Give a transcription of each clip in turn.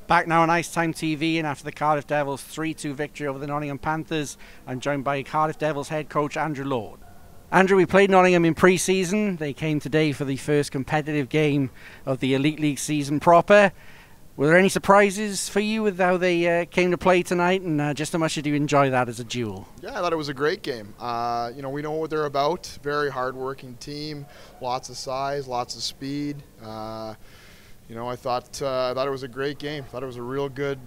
Back now on IceTime.TV, and after the Cardiff Devils' 3-2 victory over the Nottingham Panthers, I'm joined by Cardiff Devils head coach Andrew Lord. Andrew, we played Nottingham in pre-season. They came today for the first competitive game of the Elite League season proper. Were there any surprises for you with how they came to play tonight, and just how much did you enjoy that as a duel? Yeah, I thought it was a great game. We know what they're about. Very hard-working team, lots of size, lots of speed. I thought it was a great game. Thought it was a real good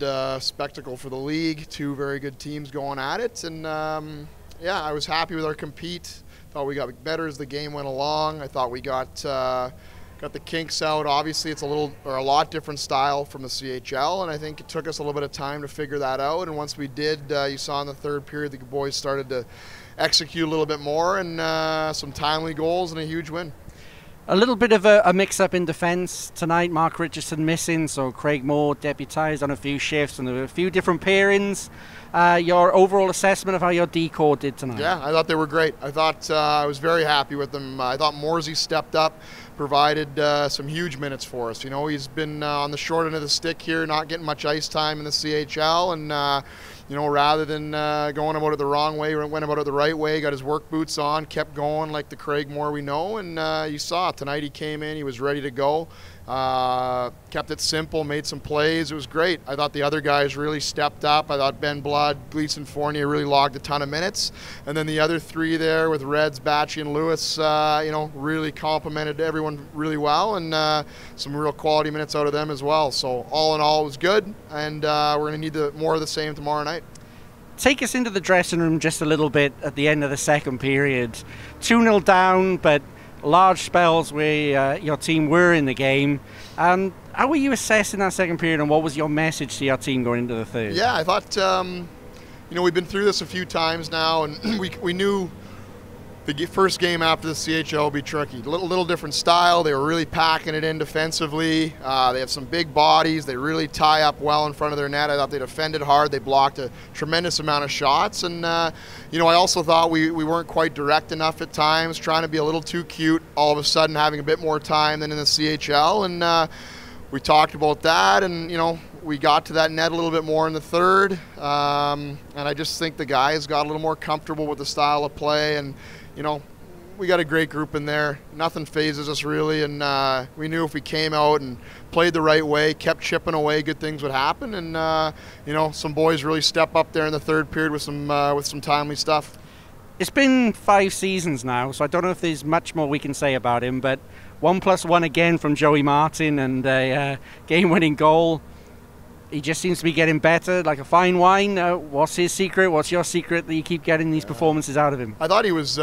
spectacle for the league. Two very good teams going at it, and I was happy with our compete. Thought we got better as the game went along. I thought we got the kinks out. Obviously, it's a lot different style from the CHL, and I think it took us a little bit of time to figure that out. And once we did, you saw in the third period the boys started to execute a little bit more, and some timely goals and a huge win. A little bit of a mix-up in defence tonight. Mark Richardson missing, so Craig Moore deputised on a few shifts, and there were a few different pairings. Your overall assessment of how your D-corps did tonight? Yeah, I thought they were great. I thought I was very happy with them. I thought Morsey stepped up, provided some huge minutes for us. He's been on the short end of the stick here, not getting much ice time in the CHL, and rather than going about it the wrong way, went about it the right way, got his work boots on, kept going like the Craig Moore we know, and you saw it. Tonight he came in, he was ready to go, kept it simple, made some plays. It was great. I thought the other guys really stepped up. I thought Ben Blood, Gleason Fournier really logged a ton of minutes, and then the other three there with Reds, Batchy, and Lewis, really complimented everyone really well, and some real quality minutes out of them as well. So all in all, it was good, and we're going to need more of the same tomorrow night. Take us into the dressing room just a little bit at the end of the second period. 2-0 down, but large spells where your team were in the game. How were you assessing that second period, and what was your message to your team going into the third? Yeah, I thought, we've been through this a few times now, and we knew the first game after the CHL would be tricky. A little different style. They were really packing it in defensively. They have some big bodies. They really tie up well in front of their net. I thought they defended hard. They blocked a tremendous amount of shots. And, I also thought we weren't quite direct enough at times, trying to be a little too cute, all of a sudden having a bit more time than in the CHL. And we talked about that, and, we got to that net a little bit more in the third. And I just think the guys got a little more comfortable with the style of play, and we got a great group in there. Nothing phases us really, and we knew if we came out and played the right way, kept chipping away, good things would happen. And some boys really step up there in the third period with some timely stuff. It's been 5 seasons now, so I don't know if there's much more we can say about him, but 1+1 again from Joey Martin, and a game-winning goal. He just seems to be getting better, like a fine wine. What's his secret? What's your secret that you keep getting these performances out of him? I thought he was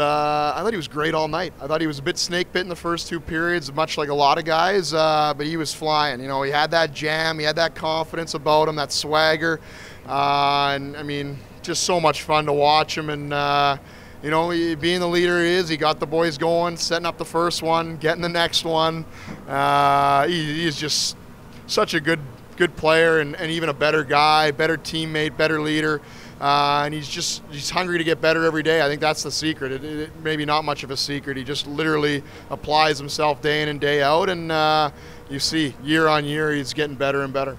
great all night. I thought he was a bit snake bit in the first 2 periods, much like a lot of guys, but he was flying. He had that jam, he had that confidence about him, that swagger, and just so much fun to watch him. And being the leader he is, he got the boys going, setting up the first one, getting the next one. He's just such a good player, and even a better guy, better teammate, better leader, and he's hungry to get better every day. I think that's the secret. It maybe not much of a secret. He just literally applies himself day in and day out, and you see year on year he's getting better and better.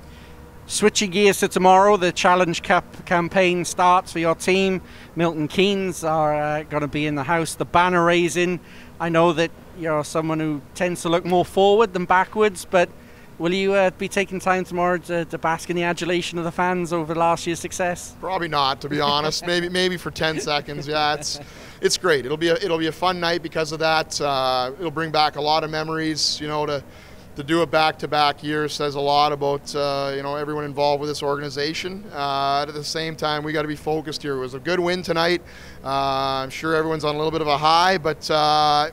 Switching gears to tomorrow, the Challenge Cup campaign starts for your team. Milton Keynes are going to be in the house. The banner raising. I know that you're someone who tends to look more forward than backwards, but will you be taking time tomorrow to bask in the adulation of the fans over last year's success? Probably not, to be honest. Maybe for 10 seconds. Yeah, it's great. It'll be a fun night because of that. It'll bring back a lot of memories. To do it back-to-back years says a lot about everyone involved with this organization. At the same time, we got to be focused here. It was a good win tonight. I'm sure everyone's on a little bit of a high, but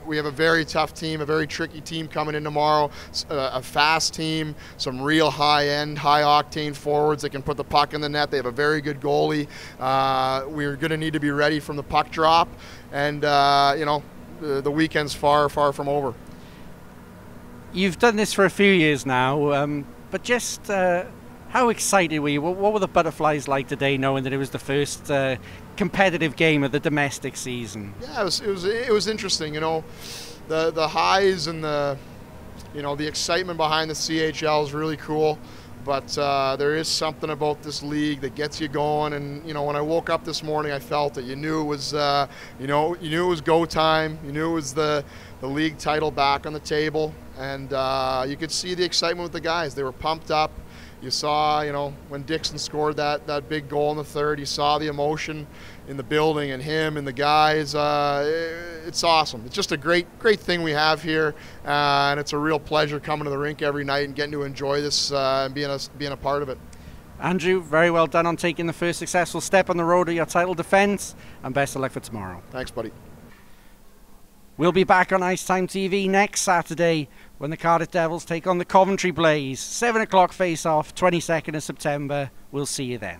we have a very tough team, a very tricky team coming in tomorrow. A fast team, some real high-end, high-octane forwards that can put the puck in the net. They have a very good goalie. We're going to need to be ready from the puck drop, and the weekend's far from over. You've done this for a few years now, but just how excited were you? What were the butterflies like today, knowing that it was the first competitive game of the domestic season? Yeah, it was interesting. The highs and the excitement behind the CHL is really cool. but there is something about this league that gets you going. And when I woke up this morning, I felt it. You knew it was, you knew it was go time. You knew it was the league title back on the table, and you could see the excitement with the guys. They were pumped up. You saw, when Dixon scored that big goal in the third, you saw the emotion in the building and him and the guys. It's awesome. It's just a great thing we have here, and it's a real pleasure coming to the rink every night and getting to enjoy this and being a part of it. Andrew, very well done on taking the first successful step on the road to your title defence, and best of luck for tomorrow. Thanks, buddy. We'll be back on IceTime.TV next Saturday when the Cardiff Devils take on the Coventry Blaze. 7 o'clock face-off, 22nd of September. We'll see you then.